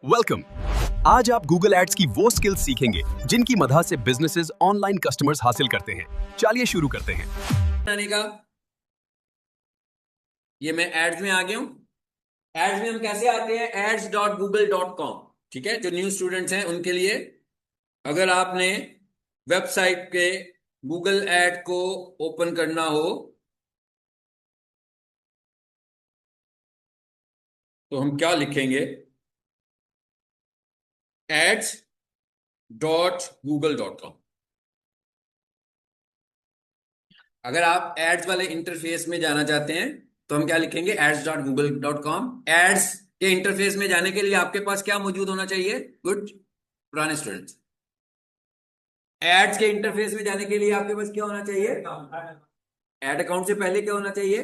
Welcome. आज आप Google ads की वो स्किल्स सीखेंगे जिनकी मदद से बिजनेसेस ऑनलाइन कस्टमर्स हासिल करते हैं। चलिए शुरू करते हैं। बनाने का ये मैं एड्स में आ गया हूं। एड्स में हम कैसे आते हैं? ads.google.com। ठीक है, जो न्यू स्टूडेंट्स हैं उनके लिए, अगर आपने वेबसाइट के गूगल एड को ओपन करना हो तो हम क्या लिखेंगे? ads.google.com। अगर आप एड्स वाले इंटरफेस में जाना चाहते हैं तो हम क्या लिखेंगे? ads.google.com। एड्स के इंटरफेस में जाने के लिए आपके पास क्या मौजूद होना चाहिए? गुड, पुराने स्टूडेंट्स। एड्स के इंटरफेस में जाने के लिए आपके पास क्या होना चाहिए? एड अकाउंट से पहले क्या होना चाहिए?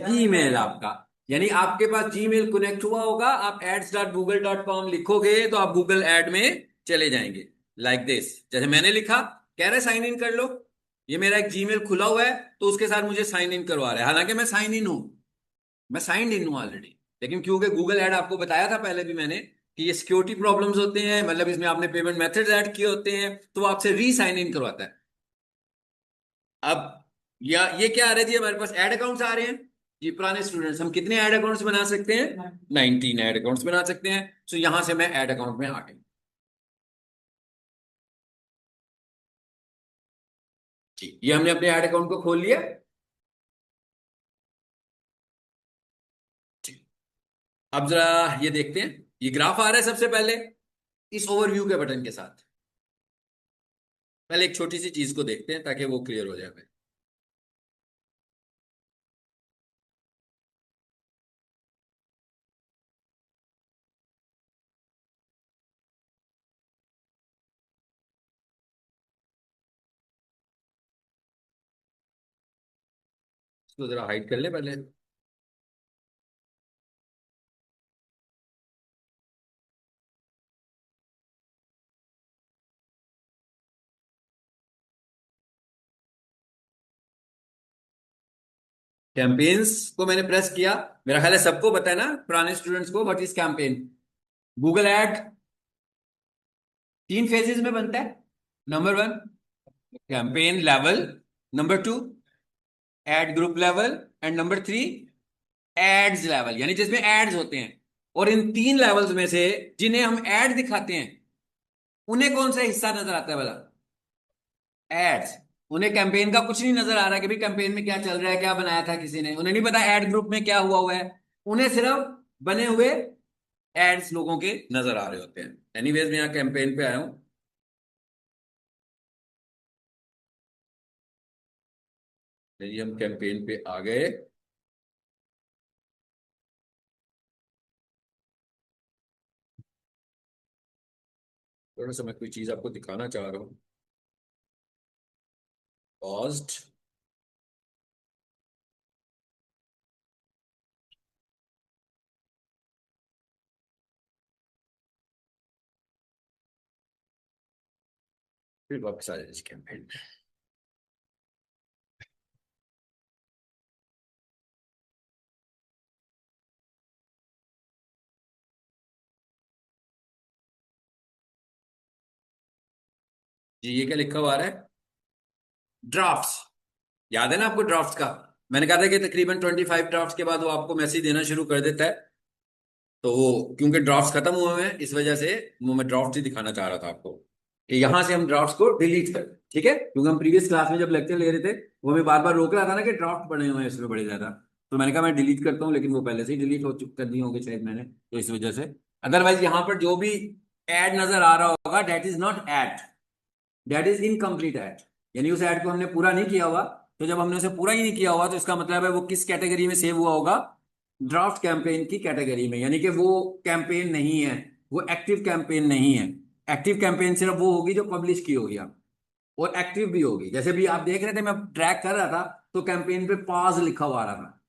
जीमेल आपका। यानी आपके पास जीमेल कनेक्ट हुआ होगा। आप ads.google.com लिखोगे तो आप गूगल एड में चले जाएंगे। लाइक दिस, जैसे मैंने लिखा, कह रहे साइन इन कर लो। ये मेरा एक जीमेल खुला हुआ है तो उसके साथ मुझे साइन इन करवा रहा है। हालांकि मैं साइन इन हूं, मैं साइन इन हूं ऑलरेडी, लेकिन क्योंकि गूगल ऐड आपको बताया था पहले भी मैंने कि ये सिक्योरिटी प्रॉब्लम्स होते हैं, मतलब इसमें आपने पेमेंट मेथड्स ऐड किए होते हैं, तो वो आपसे री साइन इन करवाता है। अब या ये क्या आ रहा है जी? हमारे पास ऐड अकाउंट्स आ रहे हैं जी। पुराने स्टूडेंट्स, हम कितने ऐड अकाउंट्स बना सकते हैं? 19 ऐड अकाउंट्स बना सकते हैं। तो यहां से मैं ऐड अकाउंट में आ गई। जी, ये हमने अपने ऐड अकाउंट को खोल लिया। जी, अब जरा ये देखते हैं। ये ग्राफ आ रहा है सबसे पहले इस ओवरव्यू के बटन के साथ। पहले एक छोटी सी चीज को देखते हैं ताकि वो क्लियर हो जाए हमें। इसको जरा हाइड कर ले पहले। कैंपेन्स को मैंने प्रेस किया। मेरा ख्याल है सबको पता है ना, पुराने स्टूडेंट्स को, what is campaign. Google ad 3 phases में बनता है। Number 1, campaign level. Number 2, ad group level. And number 3, ads level, यानी जिसमें एड्स होते हैं। और इन 3 लेवल्स में से जिन्हें हम ऐड दिखाते हैं उन्हें कौन सा हिस्सा नजर आता है भला? एड्स। उन्हें कैंपेन का कुछ नहीं नजर आ रहा कि भाई कैंपेन में क्या चल रहा है, क्या बनाया था किसी ने। उन्हें नहीं पता एड ग्रुप में क्या हुआ हुआ है। उन्हें सिर्फ बने हुए एड्स लोगों के नजर आ रहे होते हैं। एनीवेज मैं यहाँ कैंपेन पे आया हूं। चलिए हम कैंपेन पे आ गए। थोड़ा सा मैं कोई चीज आपको दिखाना चाह रहा हूँ। पॉज्ड। फिर वापस आ जाए इस कैंपेन पे। जी, ये क्या लिखा हुआ आ रहा है? ड्राफ्ट्स। याद है ना आपको ड्राफ्ट्स का? मैंने कहा था कि तकरीबन 25 ड्राफ्ट्स के बाद वो आपको मैसेज देना शुरू कर देता है। तो वो क्योंकि ड्राफ्ट्स खत्म हुए हैं इस वजह से वो मैं ड्राफ्ट ही दिखाना चाह रहा था आपको कि यहां से हम ड्राफ्ट्स को डिलीट कर। ठीक है, क्योंकि हम प्रीवियस क्लास में जब लेक्चर ले रहे थे वो हमें बार बार रोक रहा था ना कि ड्राफ्ट बने हुए हैं इसमें बड़े ज्यादा। तो मैंने कहा मैं डिलीट करता हूँ, लेकिन वो पहले से ही डिलीट हो चुक कर दी होंगे शायद मैंने, तो इस वजह से। अदरवाइज यहाँ पर जो भी एड नजर आ रहा होगा that is not ad, that is incomplete ad. यानी उस एड को हमने पूरा नहीं किया हुआ। तो जब हमने उसे पूरा ही नहीं किया हुआ तो इसका मतलब है वो किस कैटेगरी में सेव हुआ होगा? ड्राफ्ट कैंपेन की कैटेगरी में। यानी कि वो कैंपेन नहीं है, वो एक्टिव कैंपेन नहीं है। एक्टिव कैंपेन सिर्फ वो होगी जो पब्लिश की होगी आप, और एक्टिव भी होगी। जैसे भी आप देख रहे थे मैं ट्रैक कर रहा था तो कैंपेन पे पॉज लिखा हुआ आ रहा था,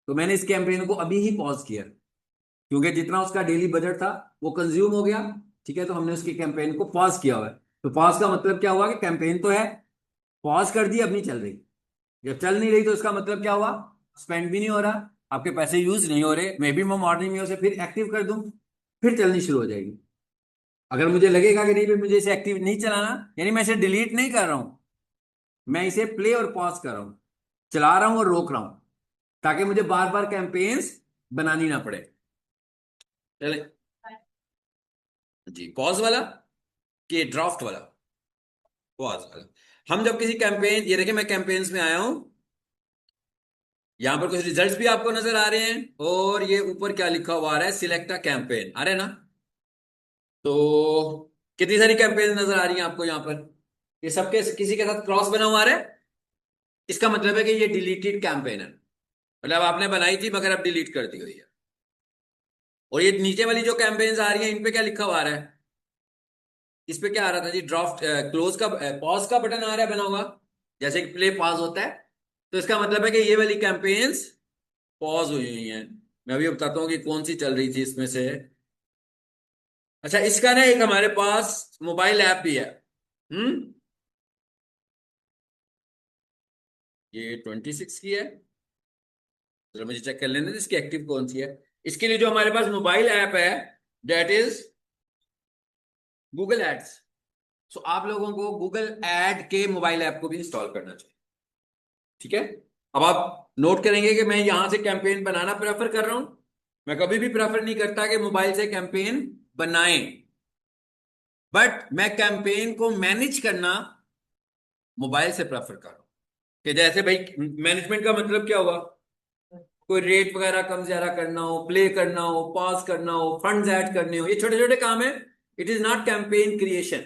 तो मैंने इस कैंपेन को अभी ही पॉज किया क्योंकि जितना उसका डेली बजट था वो कंज्यूम हो गया। ठीक है, तो हमने उसकी कैंपेन को पॉज किया हुआ है। तो पॉज का मतलब क्या हुआ कि कैंपेन तो है, पॉज कर दी, अब नहीं चल रही। जब चल नहीं रही तो इसका मतलब क्या हुआ? स्पेंड भी नहीं हो रहा, आपके पैसे यूज नहीं हो रहे, मे बी मैं मॉर्निंग में उसे फिर एक्टिव कर दूं, फिर चलनी शुरू हो जाएगी। अगर मुझे लगेगा कि नहीं भाई मुझे इसे एक्टिव नहीं चलाना, यानी मैं इसे डिलीट नहीं कर रहा हूं, मैं इसे प्ले और पॉज कर रहा हूं, चला रहा हूं और रोक रहा हूं, ताकि मुझे बार बार कैंपेन्स बनानी ना पड़े। चले जी, पॉज वाला कि ड्राफ्ट वाला? पॉज वाला। हम जब किसी कैंपेन, ये देखिए मैं कैंपेन्स में आया हूं, यहां पर कुछ रिजल्ट्स भी आपको नजर आ रहे हैं, और ये ऊपर क्या लिखा हुआ आ रहा है, सिलेक्ट अ कैंपेन, आ रहे हैं ना? तो कितनी सारी कैंपेन नजर आ रही हैं आपको यहाँ पर? ये सबके किसी के साथ क्रॉस बना हुआ आ रहा है, इसका मतलब है कि ये डिलीटेड कैंपेन है, मतलब आपने बनाई थी मगर अब डिलीट कर दी हुई है। और ये नीचे वाली जो कैंपेन्स आ रही हैं, इन पे क्या लिखा हुआ आ रहा है? इस पे क्या आ रहा था जी? ड्राफ्ट, क्लोज का, पॉज का बटन आ रहा है बना हुआ, जैसे कि प्ले पॉज होता है। तो इसका मतलब है कि ये वाली कैंपेन्स पॉज हुई हुई हैं। मैं अभी बताता हूँ कि कौन सी चल रही थी इसमें से। अच्छा, इसका ना एक हमारे पास मोबाइल ऐप भी है। हम्म, ये 26 की है। चलो मुझे चेक कर लेने दे इसकी एक्टिव कौन सी है। इसके लिए जो हमारे पास मोबाइल ऐप है, दैट इज गूगल एड्स। सो आप लोगों को गूगल एड के मोबाइल ऐप को भी इंस्टॉल करना चाहिए। ठीक है? अब आप नोट करेंगे कि मैं यहां से कैंपेन बनाना प्रेफर कर रहा हूं। मैं कभी भी प्रेफर नहीं करता कि मोबाइल से कैंपेन बनाएं, बट मैं कैंपेन को मैनेज करना मोबाइल से प्रेफर कर रहा हूं। कि जैसे भाई, मैनेजमेंट का मतलब क्या हुआ? कोई रेट वगैरह कम ज्यादा करना हो, प्ले करना हो, पॉज करना हो, फंड्स ऐड करने हो, ये छोटे छोटे काम है। It is not campaign creation.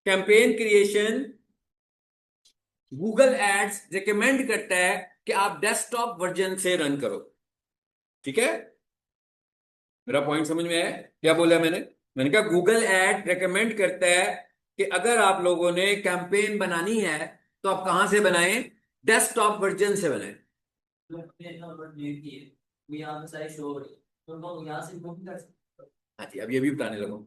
Campaign creation Google ads recommend करता है कि आप डेस्कटॉप वर्जन से रन करो। ठीक है? मेरा पॉइंट समझ में आया? क्या बोला मैंने? मैंने कहा गूगल एड रिकमेंड करता है कि अगर आप लोगों ने कैंपेन बनानी है तो आप कहां से बनाएं? डेस्कटॉप वर्जन से बनाएं। हाँ जी, अब ये भी बताने लगा।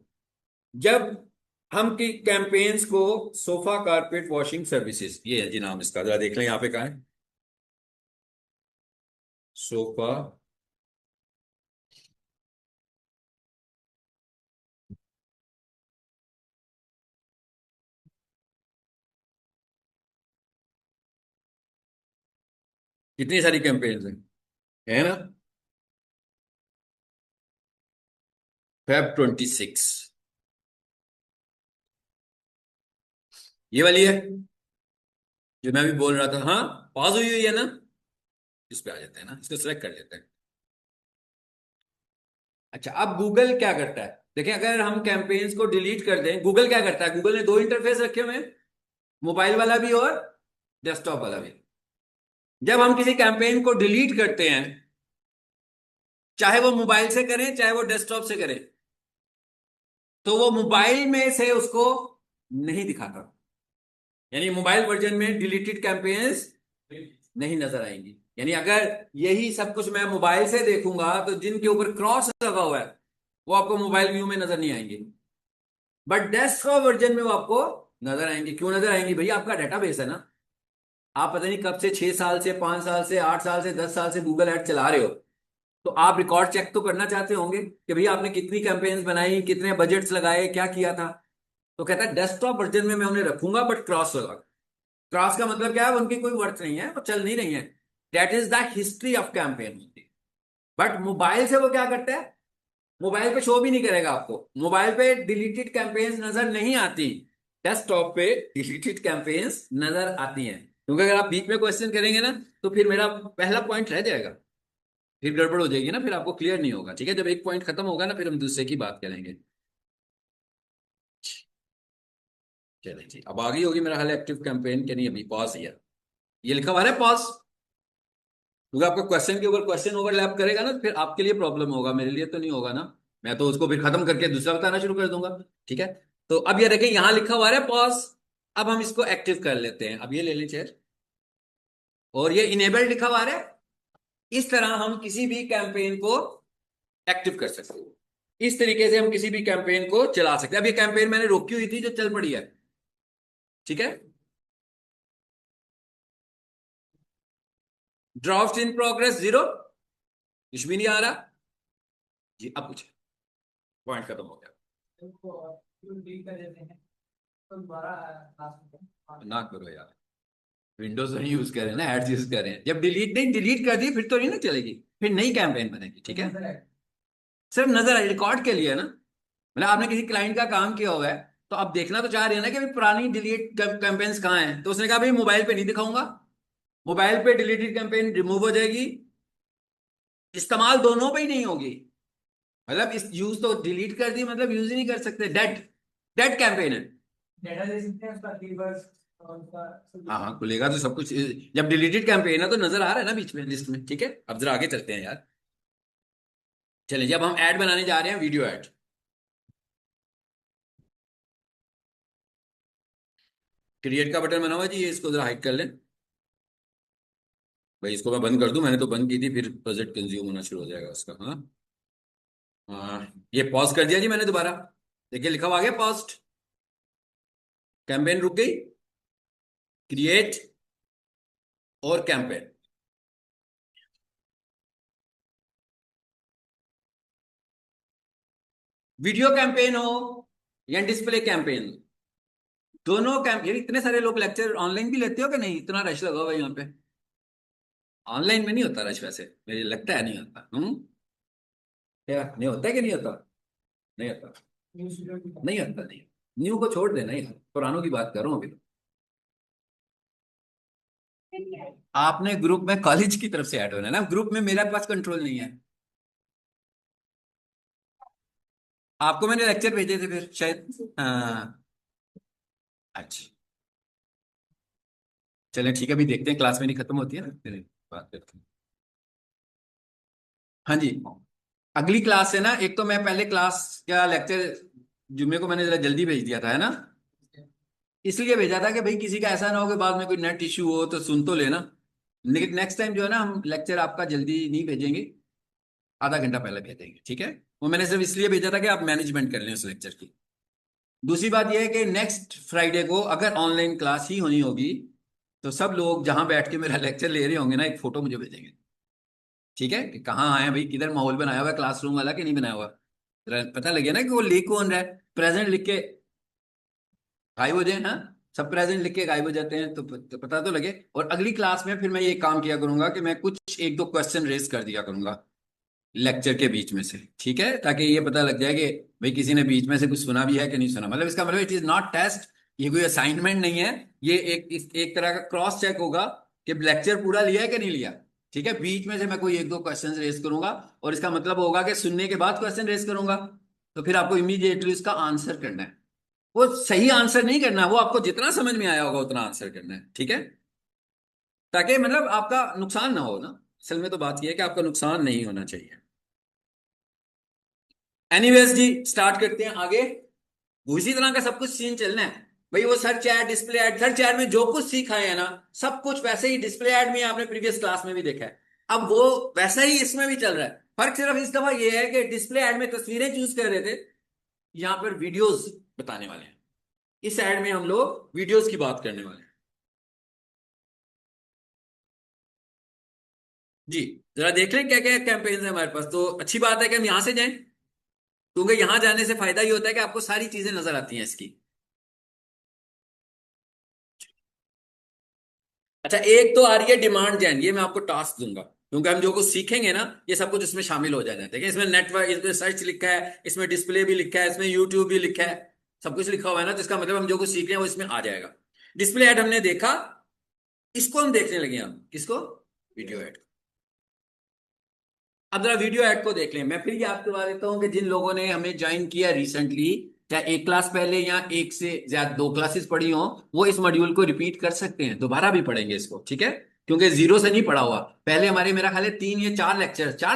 जब हम की कैंपेन्स को, सोफा कारपेट वॉशिंग सर्विसेज, ये है जी नाम इसका, जरा देख लें यहाँ पे कहा है, सोफा। कितनी सारी कैंपेन्स हैं, है ना? Feb 26, ये वाली है जो मैं भी बोल रहा था। हाँ, पॉज हुई हुई है ना? इस पे आ जाते हैं ना, इसको सेलेक्ट कर लेते हैं। अच्छा, अब गूगल क्या करता है? देखिए, अगर हम कैंपेन्स को डिलीट कर दें, गूगल क्या करता है? गूगल ने दो इंटरफेस रखे हुए हैं, मोबाइल वाला भी और डेस्कटॉप वाला भी। जब हम किसी कैंपेन को डिलीट करते हैं, चाहे वो मोबाइल से करें चाहे वो डेस्कटॉप से करें, तो वो मोबाइल में से उसको नहीं दिखाता, यानी मोबाइल वर्जन में डिलीटेड कैंपेन्स नहीं नजर आएंगी। यानी अगर यही सब कुछ मैं मोबाइल से देखूंगा तो जिनके ऊपर क्रॉस लगा हुआ है वो आपको मोबाइल व्यू में नजर नहीं आएंगे, बट डेस्कटॉप वर्जन में वो आपको नजर आएंगे। क्यों नजर आएंगी? भैया आपका डेटाबेस है ना। आप पता नहीं कब से, 6 साल से, 5 साल से, 8 साल से, 10 साल से गूगल एड चला रहे हो, तो आप रिकॉर्ड चेक तो करना चाहते होंगे कि भैया आपने कितनी कैंपेन्स बनाई, कितने बजट्स लगाए, क्या किया था। तो कहता है डेस्कटॉप वर्जन में मैं उन्हें रखूंगा बट क्रॉस लगा। क्रॉस का मतलब क्या है? उनकी कोई वर्थ नहीं है, वो चल नहीं रही है। That is the history of campaign. But mobile से वो क्या करता है? मोबाइल पे शो भी नहीं करेगा आपको, मोबाइल पे डिलीटेड कैंपेन्स नजर नहीं आती, डेस्कटॉप पे डिलीटेड कैंपेन्स नजर आती हैं। क्योंकि अगर आप बीच में क्वेश्चन करेंगे ना, तो फिर मेरा पहला पॉइंट रह जाएगा, फिर गड़बड़ हो जाएगी ना, फिर आपको क्लियर नहीं होगा। ठीक है? जब एक पॉइंट खत्म होगा ना, फिर हम दूसरे की बात करेंगे। चलिए जी, अब आगे होगी मेरा हाल एक्टिव कैंपेन के नहीं, अभी पॉज है, ये लिखा हुआ है पॉज। क्योंकि आपका क्वेश्चन के ऊपर क्वेश्चन ओवरलैप करेगा ना, फिर आपके लिए प्रॉब्लम होगा, मेरे लिए तो नहीं होगा ना। मैं तो उसको फिर खत्म करके दूसरा बताना शुरू कर दूंगा। ठीक है? तो अब ये देखिए यहां लिखा हुआ है पॉज। अब हम इसको एक्टिव कर लेते हैं। अब ये ले लीजिए चेयर, और ये इनेबल्ड लिखा हुआ है। इस तरह हम किसी भी कैंपेन को एक्टिव कर सकते हैं। इस तरीके से हम किसी भी कैंपेन को चला सकते हैं। अब ये कैंपेन मैंने रोकी हुई थी जो चल पड़ी है। ठीक है? ड्राफ्ट इन प्रोग्रेस 0, कुछ भी नहीं आ रहा जी। अब पूछे, पॉइंट खत्म हो गया। ना करो यार, विंडोज नहीं यूज करें ना, एड्स यूज करें। जब डिलीट नहीं, डिलीट कर दी फिर तो नहीं ना चलेगी, फिर नई कैंपेन बनेगी, ठीक है। सिर्फ नजर रिकॉर्ड के लिए ना, मतलब आपने किसी क्लाइंट का काम किया हुआ है, तो आप देखना तो चाह रहे हैं ना कि भाई पुरानी डिलीट कैंपेन्स कहाँ हैं, तो उसने कहा भाई मोबाइल पे नहीं दिखाऊंगा, मोबाइल पे डिलीटेड कैंपेन रिमूव हो जाएगी, इस्तेमाल दोनों पे ही नहीं होगी। मतलब इस यूज तो डिलीट कर दी, मतलब यूज ही नहीं कर सकते, डेड, डेड कैंपेन है। डेटा दे सकते हैं उसका कीवर्ड्स और उसका। हाँ हाँ, खुलेगा तो सब कुछ। जब डिलीटेड कैंपेन है तो नजर आ रहा है ना बीच में लिस्ट में, ठीक है। अब जरा आगे चलते हैं यार। चलिए, जब हम ऐड बनाने जा रहे हैं, वीडियो ऐड, क्रिएट का बटन बना हुआ है जी, ये इसको जरा हाइड कर लें। भाई इसको मैं बंद कर दूं, मैंने तो बंद की थी, फिर बजट कंज्यूम होना शुरू हो जाएगा उसका। हाँ हाँ, ये पॉज कर दिया जी मैंने दोबारा। देखिए लिखा हुआ आ गया पॉज, कैंपेन रुक गई, क्रिएट और कैंपेन। वीडियो कैंपेन हो या डिस्प्ले कैंपेन, दोनों कैंप, यार इतने सारे लोग लेक्चर ऑनलाइन भी लेते हो कि नहीं, इतना रश लगा हुआ है यहाँ पे। ऑनलाइन में नहीं होता रश वैसे, मुझे लगता है नहीं होता। क्या नहीं होता है कि नहीं होता? नहीं होता, नहीं होता, नहीं। न्यू को छोड़ देना यार, पुरानों की बात कर रहा हूँ अभी तो। आपने ग्रुप में कॉलेज की तरफ से ऐड होना है ना, ग्रुप में मेरे पास कंट्रोल नहीं है। आपको मैंने लेक्चर भेजे थे फिर शायद, हाँ। अच्छा, चलें ठीक है, अभी देखते हैं, क्लास में नहीं खत्म होती है ना, फिर बात करते हैं। हाँ जी, अगली क्लास से ना, एक तो मैं पहले क्लास का लेक्चर जुम्मे को मैंने जरा जल्दी भेज दिया था, है ना। इसलिए भेजा था कि भाई किसी का ऐसा ना हो कि बाद में कोई नेट इश्यू हो तो सुन तो लेना। लेकिन नेक्स्ट टाइम जो है ना, हम लेक्चर आपका जल्दी नहीं भेजेंगे, आधा घंटा पहले भेजेंगे, ठीक है। वो मैंने सिर्फ इसलिए भेजा था कि आप मैनेजमेंट कर लें उस लेक्चर की। दूसरी बात यह है कि नेक्स्ट फ्राइडे को अगर ऑनलाइन क्लास ही होनी होगी, तो सब लोग जहां बैठ के मेरा लेक्चर ले रहे होंगे ना, एक फोटो मुझे भेजेंगे, ठीक है, कि कहाँ आए हैं भाई, किधर माहौल बनाया हुआ है क्लासरूम वाला कि नहीं बनाया हुआ। जरा पता लगे ना कि वो लिख कौन रहा है। प्रेजेंट लिख के गायब हो जाए, हाँ, सब प्रेजेंट लिख के गायब हो जाते हैं, तो पता तो लगे। और अगली क्लास में फिर मैं ये काम किया करूंगा कि मैं कुछ एक दो क्वेश्चन रेज कर दिया करूंगा लेक्चर के बीच में से, ठीक है, ताकि ये पता लग जाए कि भाई किसी ने बीच में से कुछ सुना भी है कि नहीं सुना। मतलब इसका मतलब इट इज नॉट टेस्ट, ये कोई असाइनमेंट नहीं है, ये एक तरह का क्रॉस चेक होगा कि लेक्चर पूरा लिया है कि नहीं लिया, ठीक है। बीच में से मैं कोई एक दो क्वेश्चन रेज करूंगा, और इसका मतलब होगा कि सुनने के बाद क्वेश्चन रेज करूंगा, तो फिर आपको इमीडिएटली उसका आंसर करना है। वो सही आंसर नहीं करना है, वो आपको जितना समझ में आया होगा उतना आंसर करना है, ठीक है, ताकि मतलब आपका नुकसान ना हो ना। असल में तो बात यह है कि आपका नुकसान नहीं होना चाहिए। एनीवेज जी, स्टार्ट करते हैं आगे। उसी तरह का सब कुछ सीन चलना है भाई। वो search add, display ad, search add में जो कुछ सीखा है ना, सब कुछ वैसे ही डिस्प्ले ऐड में आपने प्रीवियस क्लास में भी देखा है। अब वो वैसा ही इसमें भी चल रहा है। फर्क सिर्फ इस दफा ये है कि डिस्प्ले ऐड में तस्वीरें चूज कर रहे थे, यहां पर वीडियोस बताने वाले हैं। इस ऐड में हम लोग वीडियोस की बात करने वाले हैं जी। जरा देख लें क्या क्या कैंपेन्स है हमारे पास, तो अच्छी बात है कि हम यहां से जाएं, क्योंकि यहां जाने से फायदा ये होता है कि आपको सारी चीजें नजर आती हैं इसकी। अच्छा, एक तो आ रही है डिमांड जैन, ये मैं आपको टास्क दूंगा, क्योंकि हम जो कुछ सीखेंगे ना, ये सब कुछ इसमें शामिल हो जाना है। देखिए इसमें नेटवर्क, इसमें सर्च लिखा है, इसमें डिस्प्ले भी लिखा है, इसमें यूट्यूब भी लिखा है, सब कुछ लिखा हुआ है ना, जिसका मतलब हम जो कुछ सीख रहे हैं वो इसमें आ जाएगा। डिस्प्ले ऐड हमने देखा, इसको हम देखने लगे, हम किसको, वीडियो ऐड। अब जरा वीडियो ऐड को देख लें। मैं फिर ये आपको बता देता हूँ कि जिन लोगों ने हमें ज्वाइन किया रिसेंटली, चाहे एक क्लास पहले या एक से ज्यादा दो क्लासेस पढ़ी हो, वो इस मॉड्यूल को रिपीट कर सकते हैं, दोबारा भी पढ़ेंगे इसको, ठीक है। क्योंकि जीरो से नहीं पढ़ा हुआ। पहले हमारे मेरा ख्याल है तीन या चार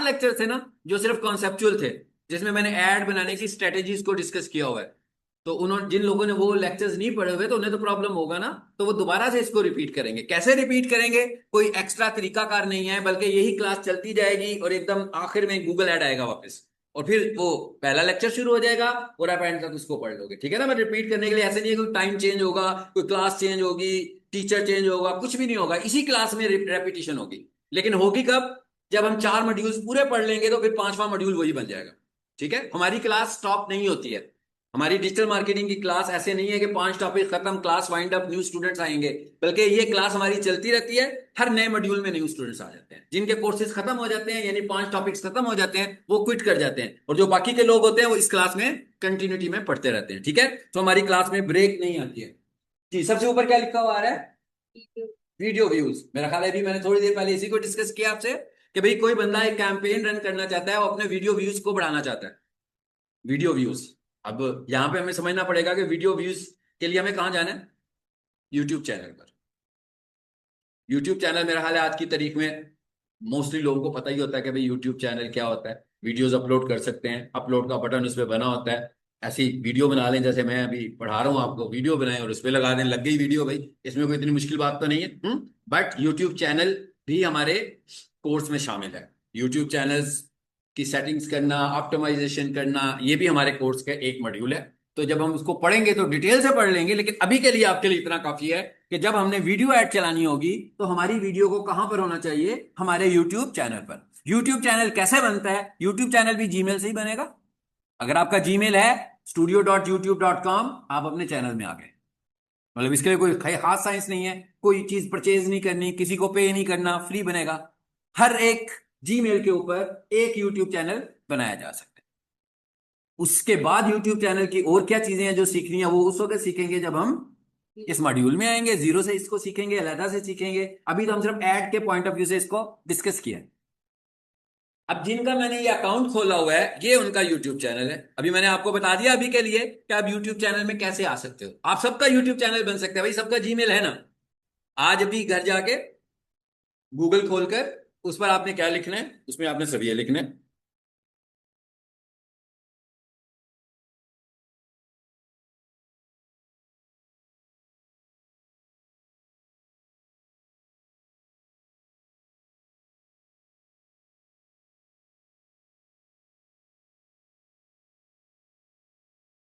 लेक्चर थे ना, जो सिर्फ कॉन्सेप्चुअल थे, जिसमें मैंने ऐड बनाने की स्ट्रेटेजीज को डिस्कस किया हुआ है। तो उन्होंने, जिन लोगों ने वो लेक्चर्स नहीं पढ़े हुए, तो उन्हें तो प्रॉब्लम होगा ना, तो वो दोबारा से इसको रिपीट करेंगे। कैसे रिपीट करेंगे, कोई एक्स्ट्रा तरीकाकार नहीं है, बल्कि यही क्लास चलती जाएगी और एकदम आखिर में गूगल ऐड आएगा वापस, और फिर वो पहला लेक्चर शुरू हो जाएगा और आप एंड तक उसको पढ़ लोगे, ठीक है ना। मैं रिपीट करने के लिए ऐसे नहीं है कोई टाइम चेंज होगा, कोई क्लास चेंज होगी, टीचर चेंज होगा, कुछ भी नहीं होगा, इसी क्लास में रेपिटेशन होगी। लेकिन होगी कब, जब हम 4 मॉड्यूल्स पूरे पढ़ लेंगे तो फिर 5वां मॉड्यूल वही बन जाएगा। ठीक है, हमारी क्लास स्टॉप नहीं होती है। हमारी डिजिटल मार्केटिंग की क्लास ऐसे नहीं है कि 5 टॉपिक खत्म, class wind up, new students आएंगे, बल्कि ये क्लास हमारी चलती रहती है। हर नए मॉड्यूल में न्यू स्टूडेंट्स आ जाते हैं, जिनके कोर्सेज खत्म हो जाते हैं, यानी 5 टॉपिक्स खत्म हो जाते हैं, वो क्विट कर जाते हैं, और जो बाकी के लोग होते हैं वो इस क्लास में कंटिन्यूटी में पढ़ते रहते हैं। ठीक है, तो हमारी क्लास में ब्रेक नहीं आती है। जी, सबसे ऊपर क्या लिखा हुआ आ रहा है? Video views. मेरा ख्याल है अभी मैंने थोड़ी देर पहले इसी को डिस्कस किया आपसे कि भाई कोई बंदा एक कैंपेन रन करना चाहता है, वो अपने वीडियो व्यूज को बढ़ाना चाहता है। Video views. अब यहां पे हमें समझना पड़ेगा कि वीडियो व्यूज के लिए हमें कहां जाना है? यूट्यूब चैनल पर। यूट्यूब चैनल मेरा ख्याल है आज की तारीख में मोस्टली लोगों को पता ही होता है कि भाई यूट्यूब चैनल क्या होता है। वीडियोस अपलोड कर सकते हैं, अपलोड का बटन उस पर बना होता है। ऐसी वीडियो बना लें, जैसे मैं अभी पढ़ा रहा हूँ आपको, वीडियो बनाएं और उस पर लगा दें, लग गई वीडियो भाई। इसमें कोई इतनी मुश्किल बात तो नहीं है। बट यूट्यूब चैनल भी हमारे कोर्स में शामिल है। यूट्यूब चैनल्स की सेटिंग्स करना, ऑप्टिमाइजेशन करना, ये भी हमारे कोर्स का एक मॉड्यूल है। तो जब हम उसको पढ़ेंगे तो डिटेल से पढ़ लेंगे, लेकिन अभी के लिए आपके लिए इतना काफी है कि जब हमने वीडियो ऐड चलानी होगी तो हमारी वीडियो को कहां पर होना चाहिए? हमारे यूट्यूब चैनल पर। यूट्यूब चैनल कैसे बनता है? यूट्यूब चैनल भी जीमेल से ही बनेगा। अगर आपका जीमेल है studio.youtube.com, आप अपने चैनल में आ गए। मतलब इसके लिए कोई खास साइंस नहीं है, कोई चीज परचेज नहीं करनी, किसी को पे नहीं करना, फ्री बनेगा। हर एक जीमेल के ऊपर एक यूट्यूब चैनल बनाया जा सकता है। उसके बाद यूट्यूब चैनल की और क्या चीजें हैं जो सीखनी है, वो उस वक्त सीखेंगे जब हम इस मॉड्यूल में आएंगे। जीरो से इसको सीखेंगे, अलग से सीखेंगे। अभी तो हम सिर्फ ऐड के पॉइंट ऑफ व्यू से इसको डिस्कस किया। अब जिनका मैंने ये अकाउंट खोला हुआ है, ये उनका यूट्यूब चैनल है। अभी मैंने आपको बता दिया अभी के लिए कि आप यूट्यूब चैनल में कैसे आ सकते हो। आप सबका यूट्यूब चैनल बन सकते हैं भाई, सबका जीमेल है ना। आज अभी घर जाके गूगल खोलकर उस पर आपने क्या लिखना है? उसमें आपने सब ये लिखना है